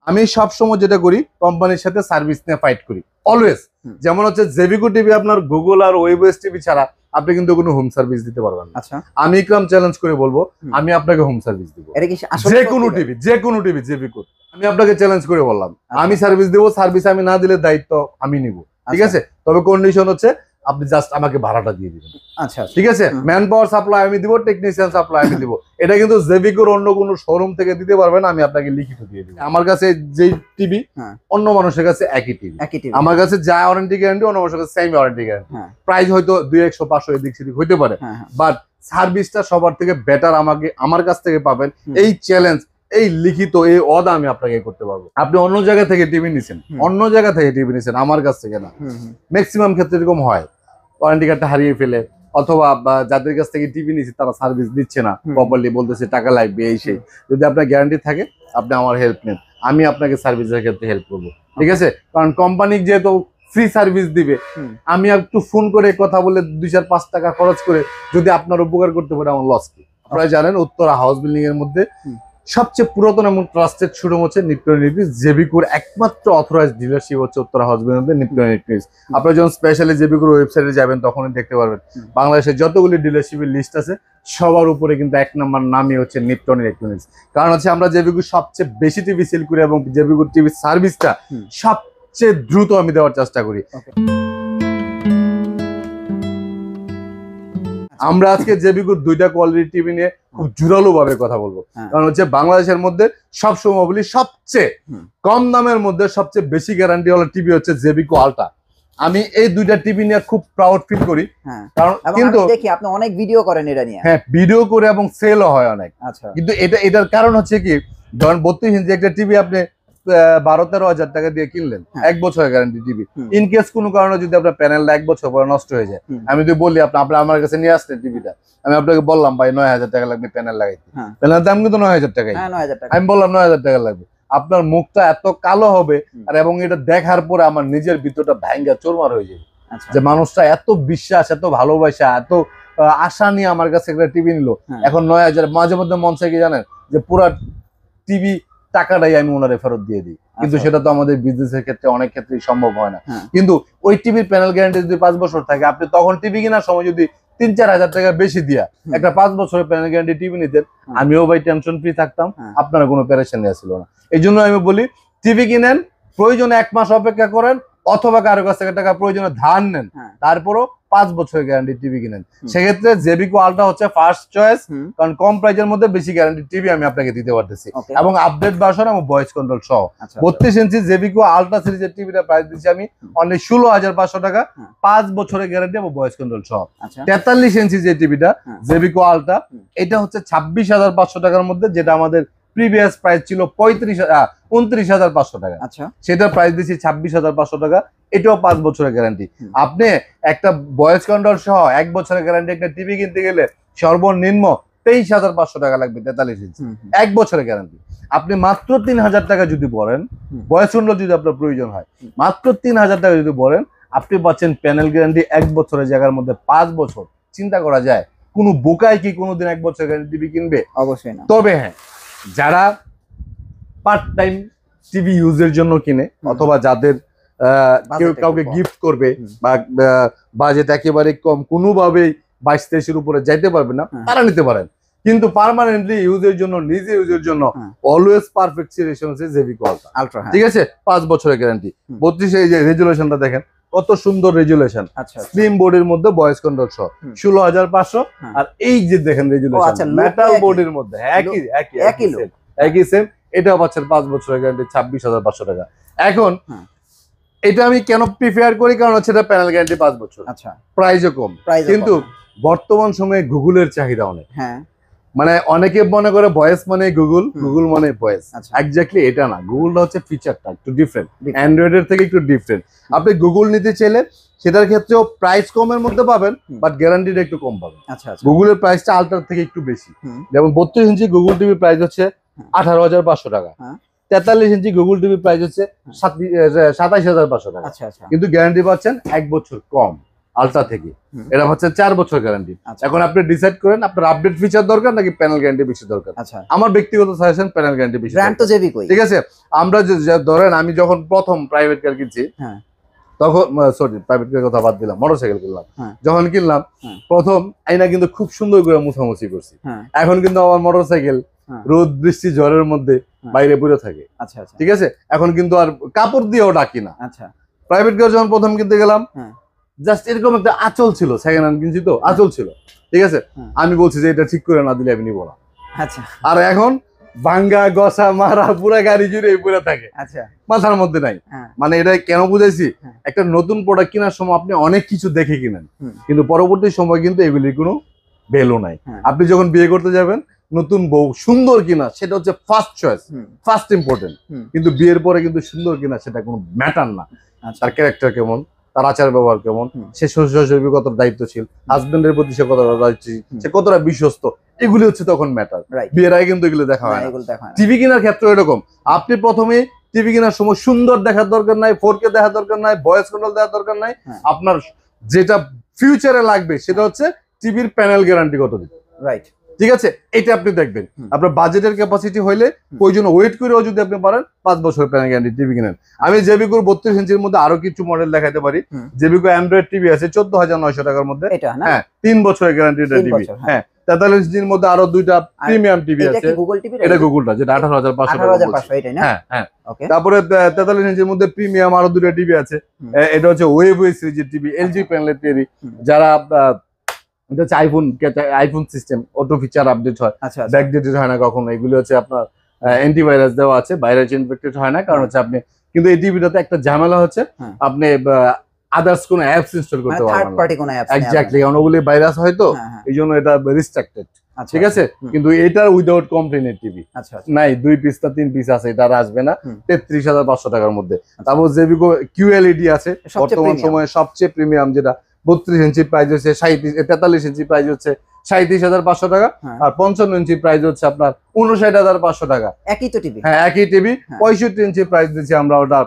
আমি সবসময় যেটা করি কোম্পানির সাথে সার্ভিস নিয়ে ফাইট করি অলওয়েজ। যেমন হচ্ছে জেবিকো টিভি আপনার গুগল আর ওয়েবএস টিভি ছাড়া আপনি কিন্তু কোনো হোম সার্ভিস দিতে পারবেন না। আচ্ছা, আমি ইকরাম চ্যালেঞ্জ করে বলবো আমি আপনাকে হোম সার্ভিস দিব। এটা কি যে কোনো টিভি জেবিকো আমি আপনাকে চ্যালেঞ্জ করে বললাম আমি সার্ভিস দেব। সার্ভিস আমি না দিলে দায়িত্ব আমি নিব, ঠিক আছে? তবে কন্ডিশন হচ্ছে আপনি জাস্ট আমাকে ভাড়াটা দিয়ে দিবেন। আচ্ছা, ঠিক আছে? ম্যান পাওয়ার সাপ্লাই আমি দিব, টেকনিশিয়ান সাপ্লাই আমি দিব। এটা কিন্তু জেবিকোর অন্য কোনো শোরুম থেকে দিতে পারবেন, আমি আপনাকে লিখিত দিয়ে দিব। আমার কাছে যেই টিভি অন্য মানুষের কাছে একই টিভি, আমার কাছে যা ওয়ারেন্টি গ্যারান্টি অন্য মানুষের কাছে সেম ওয়ারেন্টি গ্যারান্টি। প্রাইস হয়তো 200-500 এদিক সেদিক হইতে পারে, বাট সার্ভিসটা সবার থেকে বেটার আমার কাছ থেকে পাবেন। এই চ্যালেঞ্জ, এই লিখিত, এই অদা আমি আপনাকে করতে পারবো। আপনি অন্য জায়গা থেকে টিভি নিছেন, আমার কাছ থেকে না। ম্যাক্সিমাম ক্ষেত্রে এরকম হয়, ওয়ারেন্টি কার্ডটা হারিয়ে ফেলে, অথবা যাদের কাছ থেকে টিভি নিচ্ছে তারা সার্ভিস দিচ্ছে না প্রপারলি, বলতেছে টাকা লাগবে এই সেই। যদি আপনার গ্যারান্টি থাকে আপনি আমার হেল্প নেন, আমি আপনাকে সার্ভিসের ক্ষেত্রে হেল্প করবো, ঠিক আছে? কারণ কোম্পানি যেহেতু ফ্রি সার্ভিস দিবে, আমি একটু ফোন করে কথা বলে 2-4-5 টাকা খরচ করে যদি আপনার উপকার করতে পারে, আমার লস কি? আপনারা জানেন উত্তরা হাউস বিল্ডিং এর মধ্যে সবচেয়ে পুরাতন এবং ট্রাস্টেড শোরুম হচ্ছে নিপ্পন ইলেকট্রিক্স। জেবিকোর একমাত্র অথরাইজড ডিলারশিপ হচ্ছে উত্তরা হাউস বিল্ডিং এর নিপ্পন ইলেকট্রিক্স। আপনারা যখন স্পেশালি জেবিকোর ওয়েবসাইটে যাবেন তখনই দেখতে পারবেন বাংলাদেশের যতগুলি ডিলারশিপের লিস্ট আছে সবার উপরে কিন্তু 1 নম্বর নামই হচ্ছে নিপ্পন ইলেকট্রনিক্স। কারণ হচ্ছে আমরা জেবিকোর সবচেয়ে বেশি টিভি সেল করি এবং জেবিকোর টিভি সার্ভিসটা সবচেয়ে দ্রুত আমি দেওয়ার চেষ্টা করি। আমরা আজকে জেবিকোর 2টা কোয়ালিটি টিভি নিয়ে খুব জোরালো ভাবে কথা বলবো। কারণ হচ্ছে বাংলাদেশের মধ্যে সবসময় বলি সবচেয়ে কম দামের মধ্যে সবচেয়ে বেশি গ্যারান্টি ওয়ালা টিভি হচ্ছে জেবিকো আলট্রা। আমি এই 2টা টিভি নিয়ে খুব প্রাউড ফিল করি। কারণ কিন্তু দেখি আপনি অনেক ভিডিও করেন এটা নিয়ে। হ্যাঁ, ভিডিও করে এবং সেলও হয় অনেক। আচ্ছা, কিন্তু এটার কারণ হচ্ছে কি, ধরেন 32 ইঞ্চি একটা টিভি আপনি 12-13 হাজার টাকা দিয়ে কিনলেন, 1 বছরের গ্যারান্টি টিভি। ইনকেস কোনো কারণে যদি আপনার প্যানেলটা 1 বছর পরে নষ্ট হয়ে যায়, আমি যদি বলি আপনি আমার কাছে নিয়ে আসলেন টিভিটা, আমি আপনাকে বললাম ভাই 9,000 টাকা লাগবে প্যানেল লাগাইতে, প্যানেলের দাম কিন্তু 9,000 টাকাই। আমি বললাম 9,000 টাকা লাগবে, আপনার মুখটা এত কালো হবে আর এবং এটা দেখার পরে আমার নিজের ভিতরটা ভাঙ্গা চোরমার হয়ে যাবে যে মানুষটা এত বিশ্বাস, এত ভালোবাসা, এত আশা নিয়ে আমার কাছে একটা টিভি নিল। এখন 9,000 মাঝে মধ্যে মন চাই কি জানেন, যে পুরা টিভি টাকাটাই আমি ওনারে ফেরত দিয়ে দিই, কিন্তু সেটা তো আমাদের বিজনেসের ক্ষেত্রে অনেক ক্ষেত্রেই সম্ভব হয় না। কিন্তু ওই টিভির প্যানেল গ্যারান্টি যদি 5 বছর থাকে, আপনি তখন টিভি কেনার সময় যদি 3-4 হাজার টাকা বেশি দিয়া একটা 5 বছরের প্যানেল গ্যারান্টি টিভি নিতেন, আমিও ভাই টেনশন ফ্রি থাকতাম, আপনারা কোনো প্যারেশানি ছিল না। এই জন্য আমি বলি টিভি কিনেন, প্রয়োজনে 1 মাস অপেক্ষা করেন, অথবা কারো কাছ থেকে টাকা প্রয়োজনে ধার নেন, তারপরও 5 বছরের গ্যারান্টি টিভি কিনেন। সেক্ষেত্রে জেবিকো আলট্রা হচ্ছে ফার্স্ট চয়েস, কারণ কম প্রাইসের মধ্যে বেশি গ্যারান্টি টিভি আমি আপনাকে দিতে পারতেছি এবং আপডেট ভার্সন এবং ভয়েস কন্ট্রোল সহ। 32 ইঞ্চি জেবিকো আলট্রা সিরিজের টিভিটা প্রাইস দিচ্ছি আমি অনলি 16,500 টাকা, 5 বছরের গ্যারান্টি এবং ভয়েস কন্ট্রোল সহ। 43 ইঞ্চি যে টিভিটা জেবিকো আলট্রা, এটা হচ্ছে 26,500 টাকার মধ্যে, যেটা আমাদের প্রিভিয়াস প্রাইস ছিল 29,500 টাকা। আচ্ছা, সেটার প্রাইস দিচ্ছি 26,500 টাকা, এটাও 5 বছরের গ্যারান্টি। আপনি একটা ভয়েস কন্ট্রোল সহ 1 বছরের গ্যারান্টি একটা টিভি কিনতে গেলে সর্বনিম্ন 23,500 টাকা লাগবে। 43 ইঞ্চি 1 বছরের গ্যারান্টি। আপনি মাত্র 3,000 টাকা যদি বলেন, ভয়েস কন্ট্রোল যদি আপনার প্রয়োজন হয়, মাত্র 3,000 টাকা যদি বলেন, আপনি পাচ্ছেন প্যানেল গ্যারান্টি 1 বছরের জায়গার মধ্যে 5 বছর। চিন্তা করা যায় কোন বোকায় কি কোনোদিন 1 বছরের গ্যারান্টি টিভি কিনবে? অবশ্যই না। তবে হ্যাঁ, যারা পার্ট টাইম টিভি ইউজের জন্য কিনে, অথবা যাদের কেউ কাউকে গিফট করবে বা বাজেট একেবারে কম, কোনোভাবেই 22-23 উপরে যাইতে পারবে না, তারা নিতে পারেন। কিন্তু পার্মানেন্টলি ইউজের জন্য, নিজে ইউজের জন্য অলওয়েজ পারফেক্ট সিলেকশন হচ্ছে জেবিকো আলট্রা, ঠিক আছে? 5 বছরের গ্যারান্টি। 32 এই যে রেজুলেশনটা দেখেন, কত সুন্দর রেজুলেশন, স্লিম বোর্ডের মধ্যে ভয়েস কন্ট্রোল সহ 16,500। আর এই যে দেখেন রেজুলেশন মেটাল বোর্ডের মধ্যে একই সেম, এটাও পাচ্ছেন 5 বছরের গ্যারান্টি 26,500 টাকা। এখন এটা আমি কেন প্রিফার করি, কারণ হচ্ছে এটা প্যানেল গ্যারান্টি 5 বছর, আচ্ছা, প্রাইসও কম। কিন্তু বর্তমান সময়ে গুগলের চাহিদা অনেক। হ্যাঁ, মানে অনেকে মনে করে ভয়েস মানে গুগল, গুগল মানে ভয়েস, এক্স্যাক্টলি এটা না। গুগলটা হচ্ছে ফিচারটা একটু ডিফারেন্ট, অ্যান্ড্রয়েডের থেকে একটু ডিফারেন্ট। আপনি গুগল নিতে চাইলে সেটার ক্ষেত্রেও প্রাইস কমের মধ্যে পাবেন, বাট গ্যারান্টিটা একটু কম পাবেন। আচ্ছা, গুগলের প্রাইসটা আলট্রার থেকে একটু বেশি। যেমন 32 ইঞ্চি গুগল টিভির প্রাইস হচ্ছে 18,500 টাকা, 43 ইঞ্চি গুগল টিভির প্রাইস হচ্ছে 27,500 টাকা। কিন্তু গ্যারান্টি পাচ্ছেন 1 বছর কম। আলট্রা থেকে, এটা হচ্ছে 4 বছর গ্যারান্টি। এখন আপনি ডিসাইড করেন আপনার আপডেট ফিচার দরকার নাকি প্যানেল গ্যারান্টি বেশি দরকার। আমার ব্যক্তিগত সাজেশন প্যানেল গ্যারান্টি বেশি। ব্র্যান্ড তো জেবিকোই, ঠিক আছে। আমরা ধরেন আমি যখন প্রথম প্রাইভেট কার কিনছি, তখন সরি প্রাইভেট কার কথা বাদ দিলাম, মোটরসাইকেল কিনলাম, যখন কিনলাম প্রথম আইনা কিন্তু খুব সুন্দর করে মুছামুছি করছি। এখন কিন্তু আমার মোটরসাইকেল রোদ বৃষ্টি ঝড়ের মধ্যে বাইরে পড়ে থাকে। ঠিক আছে। এখন কিন্তু আর কাপড় দিয়েও ডাকি না। প্রাইভেট কার যখন প্রথম কিনতে গেলাম, জাস্ট এরকম একটা আঁচল ছিল, সেকেন্ড হ্যান্ড কিনছি তো, আঁচল ছিল। ঠিক আছে। আমি বলছি যে এটা ঠিক করে না দিলে আমি নিবো না। আর এখন ভাঙ্গা গসা মারা পুরা গাড়ি জুড়ে পড়ে থাকে, মাথার মধ্যে নাই। মানে এটা কেন বুঝাইছি, একটা নতুন প্রোডাক্ট কেনার সময় আপনি অনেক কিছু দেখে কিনেন, কিন্তু পরবর্তী সময় কিন্তু এগুলির কোনো ভ্যালু নাই। আপনি যখন বিয়ে করতে যাবেন, নতুন বউ সুন্দর কিনা সেটা হচ্ছে ফার্স্ট চয়েস, ফার্স্ট ইম্পর্টেন্ট। কিন্তু বিয়ের পরে কিন্তু সুন্দর কিনা সেটা কোনো ম্যাটার না। তার ক্যারেক্টার কেমন, তার আচার ব্যবহার কেমন, সে শ্বশুর কতটা দায়িত্বশীল, হাজবেন্ডের প্রতি সে কতটা দায়িত্বশীল, সে কতটা বিশ্বস্ত, এগুলি হচ্ছে তখন ম্যাটার। বিয়ের আগে কিন্তু এগুলো দেখা হয় না। টিভি কেনার ক্ষেত্রে এরকম, আপনি প্রথমে টিভি কেনার সময় সুন্দর দেখার দরকার নাই, 4K দেখার দরকার নাই, ভয়েস কন্ট্রোল দেওয়ার দরকার নাই। আপনার যেটা ফিউচারে লাগবে সেটা হচ্ছে টিভির প্যানেল গ্যারান্টি কতদিন। রাইট। ঠিক আছে। এটা আপনি দেখবেন। আপনার বাজেটের ক্যাপাসিটি হইলে প্রয়োজন ওয়েট করেও যদি আপনি পারেন 5 বছর প্যানেল গ্যারান্টি টিভি কিনেন। আমি জেবিকোর 32 ইঞ্চির মধ্যে আরো কিছু মডেল দেখাতে পারি। জেবিকো অ্যান্ড্রয়েড টিভি আছে 14,900 টাকার মধ্যে। হ্যাঁ, 3 বছরের গ্যারান্টি টিভি। হ্যাঁ, 43 ইঞ্চির মধ্যে আরো দুইটা প্রিমিয়াম টিভি আছে। এটা গুগলটা, যেটা 18,500 টাকা। হ্যাঁ হ্যাঁ। তারপরে 43 ইঞ্চির মধ্যে প্রিমিয়াম আরো দুইটা টিভি আছে। এটা হচ্ছে ওয়েবওয়ে সিরিজের টিভি, এলজি প্যানেলের টিভি। যারা এটা হচ্ছে iPhone system, auto feature update হয়, ব্যাকডেটেড হয় না কখনো। এগুলো হচ্ছে আপনার অ্যান্টিভাইরাস দেওয়া আছে, ভাইরাস ইনফেক্টেড হয় না। কারণ হচ্ছে আপনি কিন্তু এই টিভিটাতে একটা ঝামেলা হচ্ছে, আপনি আদার্স কোনো অ্যাপস ইনস্টল করতে পারবেন না। এক্স্যাক্টলি, কারণ ওগুলি ভাইরাস হয় তো, এই জন্য এটা রিস্ট্রিক্টেড। ঠিক আছে। কিন্তু এটার উইদাউট কমপ্লেনের টিভি নাই, 2 পিস না 3 পিস আছে, এটা আর আসবে না 33,500 টাকার মধ্যে। তারপর জেবিকো কিউএলইডি আছে, বর্তমান সময়ে সবচেয়ে প্রিমিয়াম, যেটা 32 ইঞ্চি প্রাইস হচ্ছে 43 ইঞ্চি প্রাইস হচ্ছে 37,500 টাকা, আর 55 ইঞ্চি প্রাইস হচ্ছে আপনার 59,500 টাকা। একই তো টিভি। হ্যাঁ, একই টিভি। 65 ইঞ্চি প্রাইস দিচ্ছি আমরা ওটা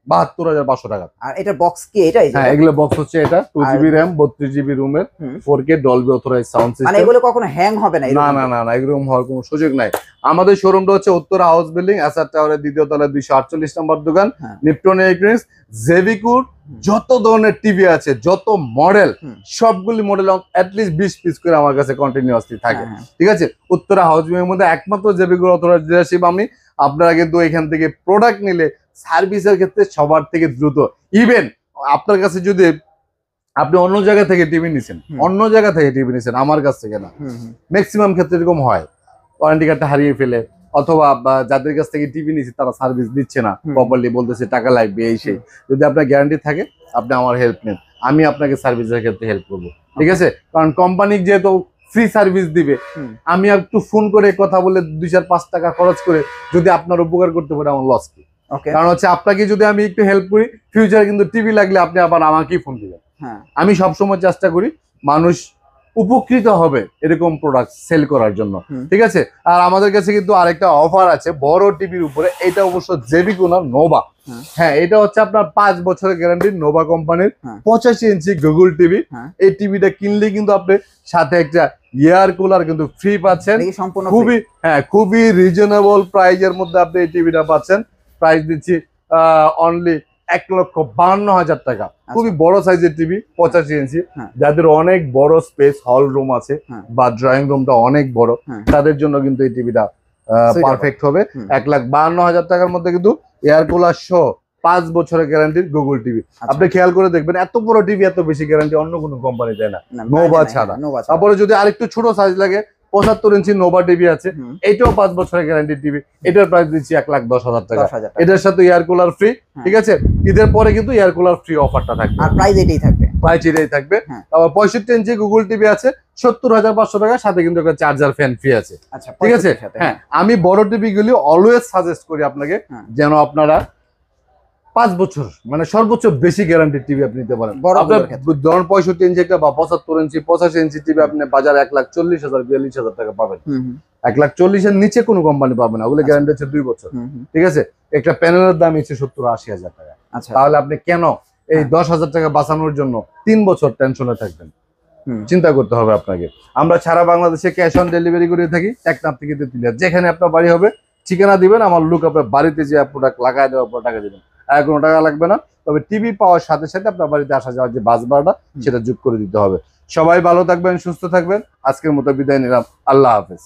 72,500 টাকা। আর এটা বক্স কি এটাই? হ্যাঁ, এগুলো বক্স হচ্ছে এটা 2GB RAM, 32GB রুমের, 4K Dolby authorised sound system. মানে এগুলো কখনো হ্যাং হবে না? না না না, এরকম হওয়ার কোনো সুযোগ নাই। আমাদের শোরুমটা হচ্ছে উত্তরা হাউস বিল্ডিং, এসআর টাওয়ারের 2য় তলায় 248 নম্বর দোকান, লিপটন ইলেকট্রনিক্স। জেবিকোর যত ধরনের টিভি আছে, যত মডেল, সবগুলি মডেল অ্যাটলিস্ট 20 পিস করে আমার কাছে কন্টিনিউয়াসলি থাকে। ঠিক আছে। উত্তরা হাউস বিল্ডিং এর মধ্যে একমাত্র জেবিকোর অথরাইজড ডিলারশিপ আমি। আপনারা কিন্তু এখান থেকে প্রোডাক্ট নিলে সার্ভিসের ক্ষেত্রে সবার থেকে দ্রুত। ইভেন আপনার কাছে যদি আপনি অন্য জায়গা থেকে টিভি নিছেন, আমার কাছ থেকে না, ম্যাক্সিমাম ক্ষেত্রে এরকম হয়, ওয়ারেন্টি কার্ডটা হারিয়ে ফেলে, অথবা যাদের কাছ থেকে টিভি নিচ্ছে তারা সার্ভিস দিচ্ছে না প্রপারলি, বলতেছে টাকা লাগবে এই সেই। যদি আপনার গ্যারান্টি থাকে, আপনি আমার হেল্প নেন, আমি আপনাকে সার্ভিসের ক্ষেত্রে হেল্প করবো। ঠিক আছে। কারণ কোম্পানি যেহেতু ফ্রি সার্ভিস দিবে, আমি একটু ফোন করে কথা বলে 2-4-5 টাকা খরচ করে যদি আপনার উপকার করতে পারে, আমার লস কি? কারণ হচ্ছে আপনাকে যদি আমি একটু হেল্প করি, ফিউচারে কিন্তু টিভি লাগলে আপনি আবার আমাকেই ফোন দিবেন। আমি সবসময় চেষ্টা করি মানুষ উপকৃত হবে এরকম প্রোডাক্ট সেল করার জন্য। ঠিক আছে। আর আমাদের কাছে কিন্তু আরেকটা অফার আছে বড় টিভির উপরে, এটা অবশ্য জেবিকো না, নোভা। হ্যাঁ, এটা হচ্ছে আপনার 5 বছরের গ্যারান্টি, নোভা কোম্পানির 85 ইঞ্চি গুগল টিভি। এই টিভিটা কিনলে কিন্তু আপনি সাথে একটা এয়ার কুলার কিন্তু ফ্রি পাচ্ছেন। খুবই রিজনেবল প্রাইজের মধ্যে আপনি এই টিভিটা পাচ্ছেন। প্রাইস দিচ্ছি অনলি 1,52,000 টাকা। খুবই বড় সাইজের টিভি, 85 ইঞ্চি। যাদের অনেক বড় স্পেস, হল রুম আছে বা ড্রয়িং রুমটা অনেক বড়, তাদের জন্য কিন্তু এই টিভিটা পারফেক্ট হবে। 1,52,000 টাকার মধ্যে কিন্তু এয়ার কুলার সহ 5 বছরের গ্যারান্টির গুগল টিভি। আপনি খেয়াল করে দেখবেন, এত বড় টিভি এত বেশি গ্যারান্টি অন্য কোনো কোম্পানি দেয় না, নোভা ছাড়া। তারপরে যদি আরেকটু ছোট সাইজ লাগে, 75 ইঞ্চি নোভা টিভি আছে, এটাও 5 বছরের গ্যারান্টি টিভি। এটার প্রাইস দিচ্ছি 1,10,000 টাকা। এটার সাথে এয়ার কুলার ফ্রি। ঠিক আছে। ঈদের পরে কিন্তু এয়ার কুলার ফ্রি অফারটা থাকবে, আর প্রাইস এটাই থাকবে। তারপর 65 ইঞ্চি গুগল টিভি আছে 70,500 টাকা, সাথে কিন্তু একটা চার্জার ফ্যান ফ্রি আছে। ঠিক আছে। হ্যাঁ, আমি বড় টিভি গুলি অলওয়েজ সাজেস্ট করি আপনাকে, যেন আপনারা 5 বছর মানে সর্বোচ্চ বেশি গ্যারান্টি টিভি আপনি নিতে পারেন। আপনার ধরুন 65 ইঞ্চি একটা বা 75 ইঞ্চি 85 ইঞ্চি টিভি আপনি বাজারে 1,40,000-42,000 টাকা পাবেন। 1,40,000 এর নিচে কোনো কোম্পানি পাবে না, ওগুলো গ্যারান্টি হচ্ছে 2 বছর। ঠিক আছে। একটা প্যানেলের দাম হচ্ছে 70-80,000 টাকা। তাহলে আপনি কেন এই 10,000 টাকা বাঁচানোর জন্য 3 বছর টেনশনে থাকবেন। চিন্তা করতে হবে আপনাকে। আমরা সারা বাংলাদেশে ক্যাশ অন ডেলিভারি করে থাকি, টেকনাফ থেকে তেতুলিয়া। যেখানে আপনার বাড়ি হবে ঠিকানা দিবেন, আমার লোক আপনার বাড়িতে যে প্রোডাক্ট লাগাই দেওয়ার পর টাকা দিবেন, আর কোনো টাকা লাগবে না। তবে টিভি পাওয়ার সাথে সাথে আপনার বাড়িতে আসা যাওয়ার যে বাস ভাড়াটা সেটা যোগ করে দিতে হবে। সবাই ভালো থাকবেন, সুস্থ থাকবেন। আজকের মতো বিদায় নিলাম, আল্লাহ হাফেজ।